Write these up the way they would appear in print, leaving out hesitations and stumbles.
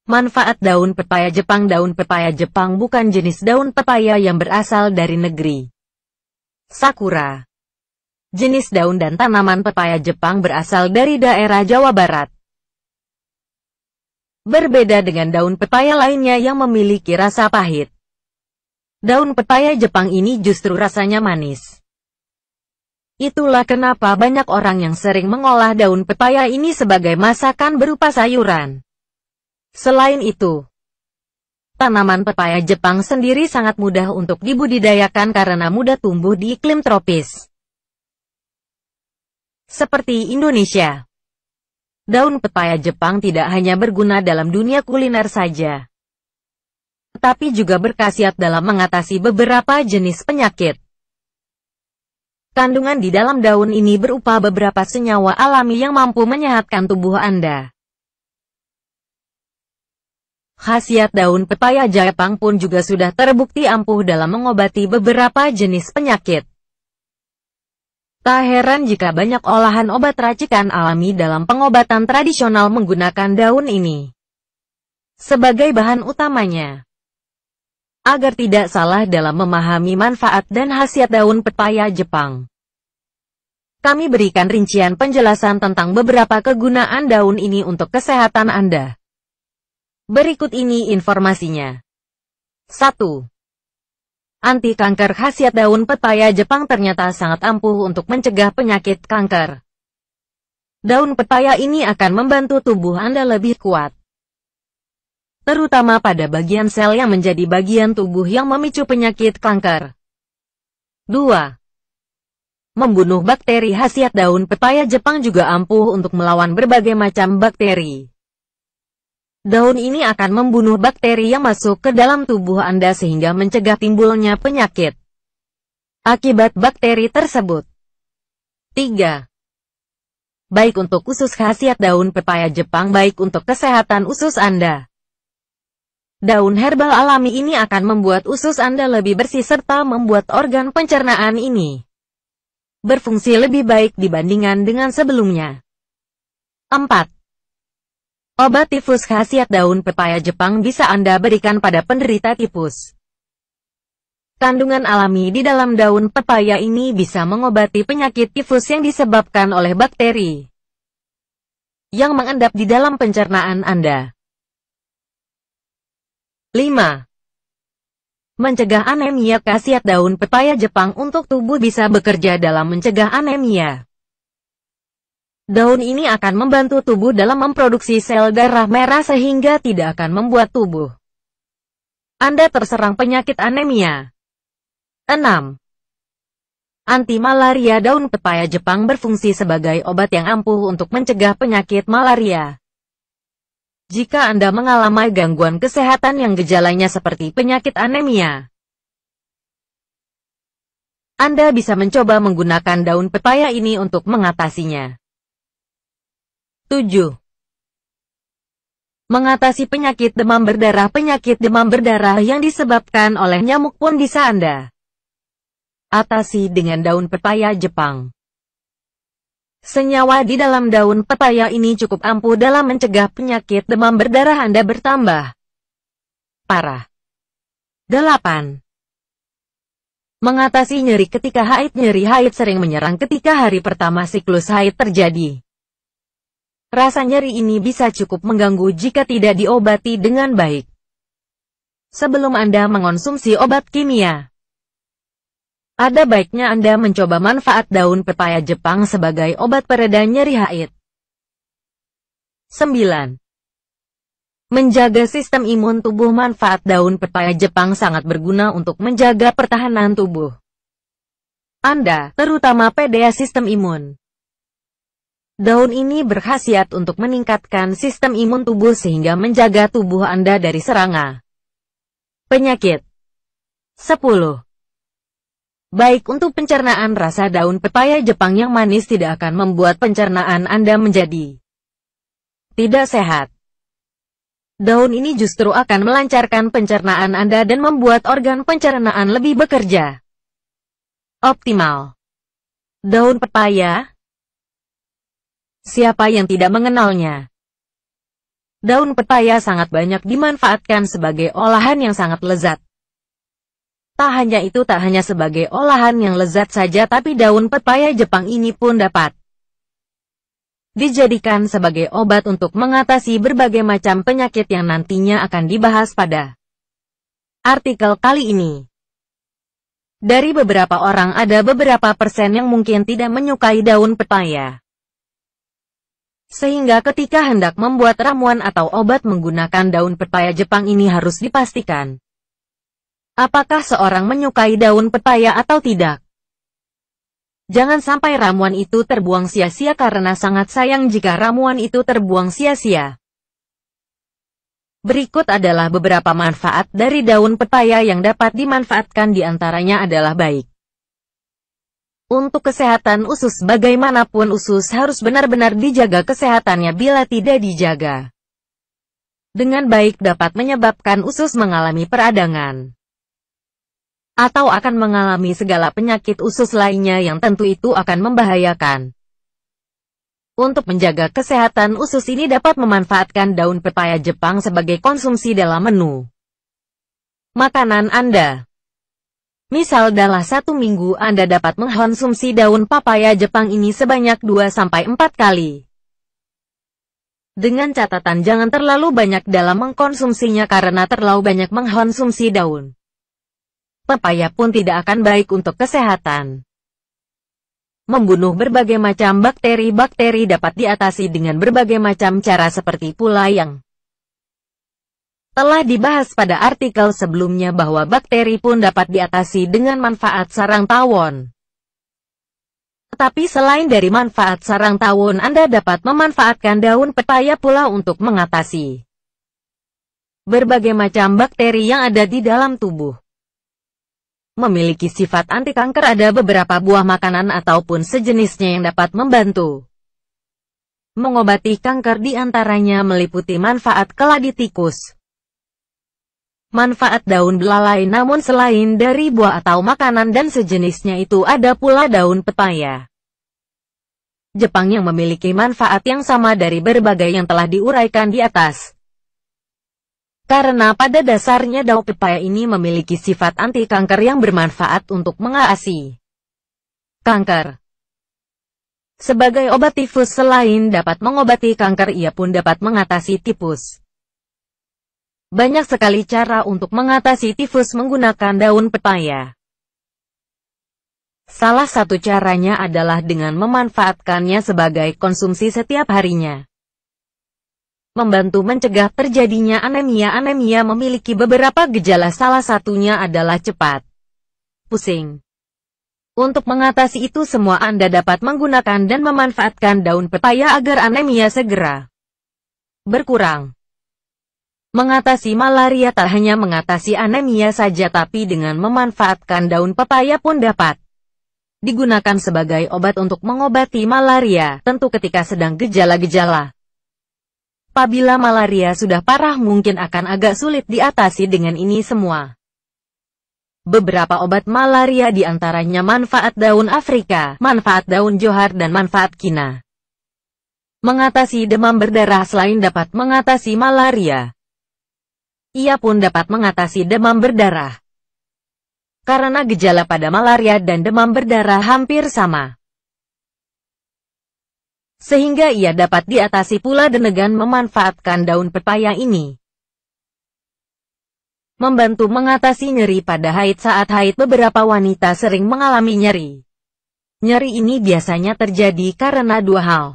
Manfaat daun pepaya Jepang. Daun pepaya Jepang bukan jenis daun pepaya yang berasal dari negeri Sakura. Jenis daun dan tanaman pepaya Jepang berasal dari daerah Jawa Barat. Berbeda dengan daun pepaya lainnya yang memiliki rasa pahit, daun pepaya Jepang ini justru rasanya manis. Itulah kenapa banyak orang yang sering mengolah daun pepaya ini sebagai masakan berupa sayuran. Selain itu, tanaman pepaya Jepang sendiri sangat mudah untuk dibudidayakan karena mudah tumbuh di iklim tropis seperti Indonesia. Daun pepaya Jepang tidak hanya berguna dalam dunia kuliner saja, tetapi juga berkhasiat dalam mengatasi beberapa jenis penyakit. Kandungan di dalam daun ini berupa beberapa senyawa alami yang mampu menyehatkan tubuh Anda. Khasiat daun pepaya Jepang pun juga sudah terbukti ampuh dalam mengobati beberapa jenis penyakit. Tak heran jika banyak olahan obat racikan alami dalam pengobatan tradisional menggunakan daun ini sebagai bahan utamanya. Agar tidak salah dalam memahami manfaat dan khasiat daun pepaya Jepang, kami berikan rincian penjelasan tentang beberapa kegunaan daun ini untuk kesehatan Anda. Berikut ini informasinya. 1. Anti kanker. Khasiat daun pepaya Jepang ternyata sangat ampuh untuk mencegah penyakit kanker. Daun pepaya ini akan membantu tubuh Anda lebih kuat, terutama pada bagian sel yang menjadi bagian tubuh yang memicu penyakit kanker. 2. Membunuh bakteri. Khasiat daun pepaya Jepang juga ampuh untuk melawan berbagai macam bakteri. Daun ini akan membunuh bakteri yang masuk ke dalam tubuh Anda sehingga mencegah timbulnya penyakit akibat bakteri tersebut. 3. Baik untuk usus. Khasiat daun pepaya Jepang baik untuk kesehatan usus Anda. Daun herbal alami ini akan membuat usus Anda lebih bersih serta membuat organ pencernaan ini berfungsi lebih baik dibandingkan dengan sebelumnya. 4. Obat tifus. Khasiat daun pepaya Jepang bisa Anda berikan pada penderita tifus. Kandungan alami di dalam daun pepaya ini bisa mengobati penyakit tifus yang disebabkan oleh bakteri yang mengendap di dalam pencernaan Anda. 5. Mencegah anemia. Khasiat daun pepaya Jepang untuk tubuh bisa bekerja dalam mencegah anemia. Daun ini akan membantu tubuh dalam memproduksi sel darah merah sehingga tidak akan membuat tubuh Anda terserang penyakit anemia. 6. Anti-malaria. Daun pepaya Jepang berfungsi sebagai obat yang ampuh untuk mencegah penyakit malaria. Jika Anda mengalami gangguan kesehatan yang gejalanya seperti penyakit anemia, Anda bisa mencoba menggunakan daun pepaya ini untuk mengatasinya. 7. Mengatasi penyakit demam berdarah. Penyakit demam berdarah yang disebabkan oleh nyamuk pun bisa Anda atasi dengan daun pepaya Jepang. Senyawa di dalam daun pepaya ini cukup ampuh dalam mencegah penyakit demam berdarah Anda bertambah parah. 8. Mengatasi nyeri ketika haid. Nyeri haid sering menyerang ketika hari pertama siklus haid terjadi. Rasa nyeri ini bisa cukup mengganggu jika tidak diobati dengan baik. Sebelum Anda mengonsumsi obat kimia, ada baiknya Anda mencoba manfaat daun pepaya Jepang sebagai obat pereda nyeri haid. 9. Menjaga sistem imun tubuh. Manfaat daun pepaya Jepang sangat berguna untuk menjaga pertahanan tubuh Anda, terutama pada sistem imun. Daun ini berkhasiat untuk meningkatkan sistem imun tubuh sehingga menjaga tubuh Anda dari serangan penyakit. 10. Baik untuk pencernaan. Rasa daun pepaya Jepang yang manis tidak akan membuat pencernaan Anda menjadi tidak sehat. Daun ini justru akan melancarkan pencernaan Anda dan membuat organ pencernaan lebih bekerja optimal. Daun pepaya, siapa yang tidak mengenalnya? Daun pepaya sangat banyak dimanfaatkan sebagai olahan yang sangat lezat. Tak hanya itu, tak hanya sebagai olahan yang lezat saja, tapi daun pepaya Jepang ini pun dapat dijadikan sebagai obat untuk mengatasi berbagai macam penyakit yang nantinya akan dibahas pada artikel kali ini. Dari beberapa orang ada beberapa persen yang mungkin tidak menyukai daun pepaya. Sehingga ketika hendak membuat ramuan atau obat menggunakan daun pepaya Jepang ini harus dipastikan apakah seorang menyukai daun pepaya atau tidak. Jangan sampai ramuan itu terbuang sia-sia karena sangat sayang jika ramuan itu terbuang sia-sia. Berikut adalah beberapa manfaat dari daun pepaya yang dapat dimanfaatkan, di antaranya adalah baik untuk kesehatan usus. Bagaimanapun usus harus benar-benar dijaga kesehatannya. Bila tidak dijaga dengan baik dapat menyebabkan usus mengalami peradangan atau akan mengalami segala penyakit usus lainnya yang tentu itu akan membahayakan. Untuk menjaga kesehatan usus ini dapat memanfaatkan daun pepaya Jepang sebagai konsumsi dalam menu makanan Anda. Misal dalam 1 minggu Anda dapat mengkonsumsi daun pepaya Jepang ini sebanyak 2-4 kali. Dengan catatan jangan terlalu banyak dalam mengkonsumsinya karena terlalu banyak mengkonsumsi daun pepaya pun tidak akan baik untuk kesehatan. Membunuh berbagai macam bakteri-bakteri dapat diatasi dengan berbagai macam cara seperti pula yang telah dibahas pada artikel sebelumnya bahwa bakteri pun dapat diatasi dengan manfaat sarang tawon. Tetapi selain dari manfaat sarang tawon, Anda dapat memanfaatkan daun pepaya pula untuk mengatasi berbagai macam bakteri yang ada di daun tubuh. Memiliki sifat anti kanker. Ada beberapa buah makanan ataupun sejenisnya yang dapat membantu mengobati kanker, di antaranya meliputi manfaat keladi tikus, manfaat daun belalai. Namun selain dari buah atau makanan dan sejenisnya itu ada pula daun pepaya Jepang yang memiliki manfaat yang sama dari berbagai yang telah diuraikan di atas. Karena pada dasarnya daun pepaya ini memiliki sifat anti kanker yang bermanfaat untuk mengatasi kanker. Sebagai obat tifus, selain dapat mengobati kanker, ia pun dapat mengatasi tifus. Banyak sekali cara untuk mengatasi tifus menggunakan daun pepaya. Salah satu caranya adalah dengan memanfaatkannya sebagai konsumsi setiap harinya. Membantu mencegah terjadinya anemia. Anemia memiliki beberapa gejala, salah satunya adalah cepat pusing. Untuk mengatasi itu semua Anda dapat menggunakan dan memanfaatkan daun pepaya agar anemia segera berkurang. Mengatasi malaria. Tak hanya mengatasi anemia saja, tapi dengan memanfaatkan daun pepaya pun dapat digunakan sebagai obat untuk mengobati malaria, tentu ketika sedang gejala-gejala. Apabila malaria sudah parah mungkin akan agak sulit diatasi dengan ini semua. Beberapa obat malaria di antaranya manfaat daun Afrika, manfaat daun johar dan manfaat kina. Mengatasi demam berdarah. Selain dapat mengatasi malaria, ia pun dapat mengatasi demam berdarah. Karena gejala pada malaria dan demam berdarah hampir sama, sehingga ia dapat diatasi pula dengan memanfaatkan daun pepaya ini. Membantu mengatasi nyeri pada haid. Saat haid beberapa wanita sering mengalami nyeri. Nyeri ini biasanya terjadi karena dua hal.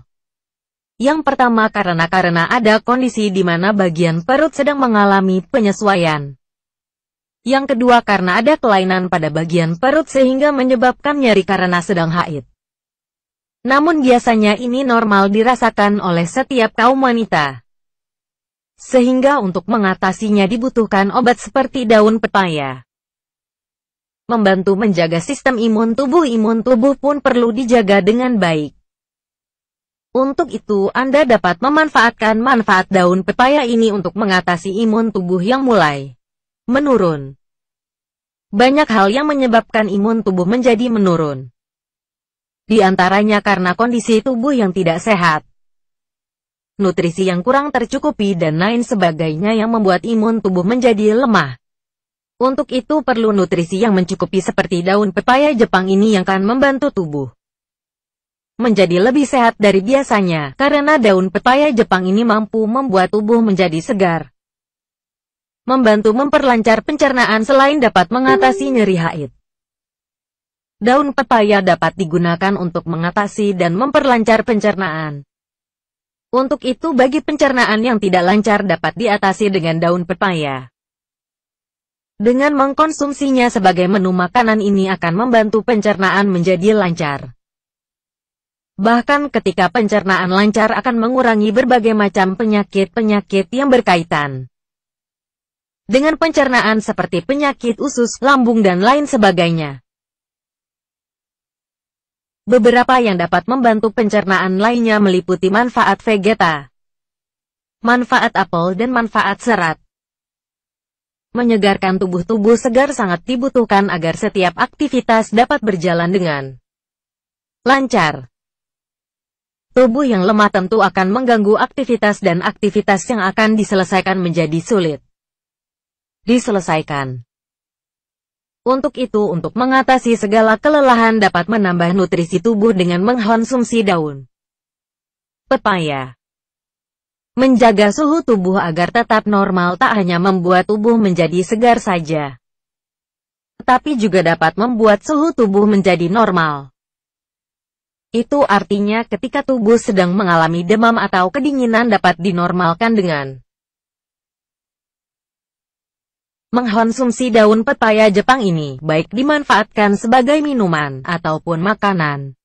Yang pertama karena ada kondisi di mana bagian perut sedang mengalami penyesuaian. Yang kedua karena ada kelainan pada bagian perut sehingga menyebabkan nyeri karena sedang haid. Namun biasanya ini normal dirasakan oleh setiap kaum wanita. Sehingga untuk mengatasinya dibutuhkan obat seperti daun pepaya. Membantu menjaga sistem imun tubuh pun perlu dijaga dengan baik. Untuk itu Anda dapat memanfaatkan manfaat daun pepaya ini untuk mengatasi imun tubuh yang mulai menurun. Banyak hal yang menyebabkan imun tubuh menjadi menurun. Di antaranya karena kondisi tubuh yang tidak sehat. nutrisi yang kurang tercukupi dan lain sebagainya yang membuat imun tubuh menjadi lemah. Untuk itu perlu nutrisi yang mencukupi seperti daun pepaya Jepang ini yang akan membantu tubuh menjadi lebih sehat dari biasanya, karena daun pepaya Jepang ini mampu membuat tubuh menjadi segar, membantu memperlancar pencernaan selain dapat mengatasi nyeri haid. Daun pepaya dapat digunakan untuk mengatasi dan memperlancar pencernaan. Untuk itu bagi pencernaan yang tidak lancar dapat diatasi dengan daun pepaya. Dengan mengkonsumsinya sebagai menu makanan ini akan membantu pencernaan menjadi lancar. Bahkan ketika pencernaan lancar akan mengurangi berbagai macam penyakit-penyakit yang berkaitan dengan pencernaan seperti penyakit usus, lambung dan lain sebagainya. Beberapa yang dapat membantu pencernaan lainnya meliputi manfaat vegeta, manfaat apel dan manfaat serat. Menyegarkan tubuh segar sangat dibutuhkan agar setiap aktivitas dapat berjalan dengan lancar. Tubuh yang lemah tentu akan mengganggu aktivitas dan aktivitas yang akan diselesaikan menjadi sulit diselesaikan. Untuk itu, untuk mengatasi segala kelelahan dapat menambah nutrisi tubuh dengan mengkonsumsi daun pepaya. Menjaga suhu tubuh agar tetap normal tak hanya membuat tubuh menjadi segar saja, tetapi juga dapat membuat suhu tubuh menjadi normal. Itu artinya ketika tubuh sedang mengalami demam atau kedinginan dapat dinormalkan dengan mengkonsumsi daun pepaya Jepang ini, baik dimanfaatkan sebagai minuman ataupun makanan.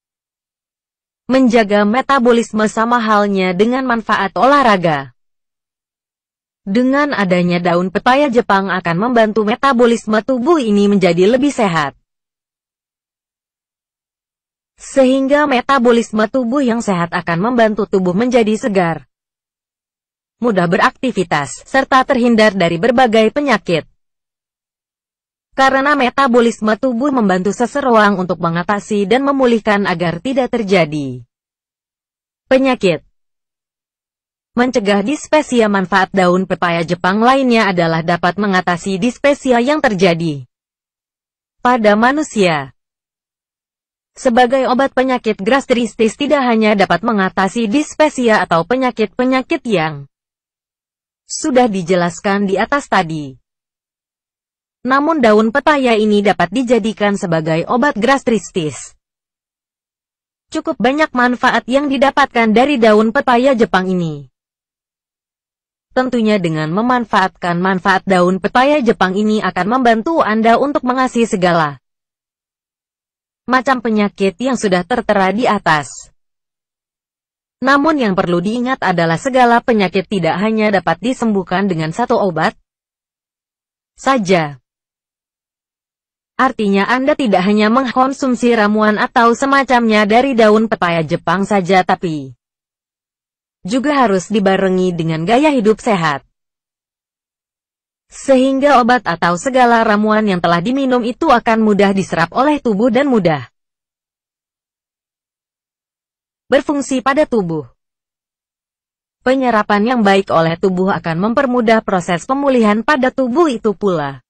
Menjaga metabolisme sama halnya dengan manfaat olahraga. Dengan adanya daun pepaya Jepang akan membantu metabolisme tubuh ini menjadi lebih sehat. Sehingga metabolisme tubuh yang sehat akan membantu tubuh menjadi segar, mudah beraktivitas, serta terhindar dari berbagai penyakit. Karena metabolisme tubuh membantu seseorang untuk mengatasi dan memulihkan agar tidak terjadi penyakit. Mencegah dispepsia. Manfaat daun pepaya Jepang lainnya adalah dapat mengatasi dispepsia yang terjadi pada manusia. Sebagai obat penyakit gastritis tidak hanya dapat mengatasi dispepsia atau penyakit-penyakit yang sudah dijelaskan di atas tadi. Namun daun pepaya ini dapat dijadikan sebagai obat gastritis. Cukup banyak manfaat yang didapatkan dari daun pepaya Jepang ini. Tentunya dengan memanfaatkan manfaat daun pepaya Jepang ini akan membantu Anda untuk mengatasi segala macam penyakit yang sudah tertera di atas. Namun yang perlu diingat adalah segala penyakit tidak hanya dapat disembuhkan dengan satu obat saja. Artinya Anda tidak hanya mengkonsumsi ramuan atau semacamnya dari daun pepaya Jepang saja, tapi juga harus dibarengi dengan gaya hidup sehat. Sehingga obat atau segala ramuan yang telah diminum itu akan mudah diserap oleh tubuh dan mudah berfungsi pada tubuh. Penyerapan yang baik oleh tubuh akan mempermudah proses pemulihan pada tubuh itu pula.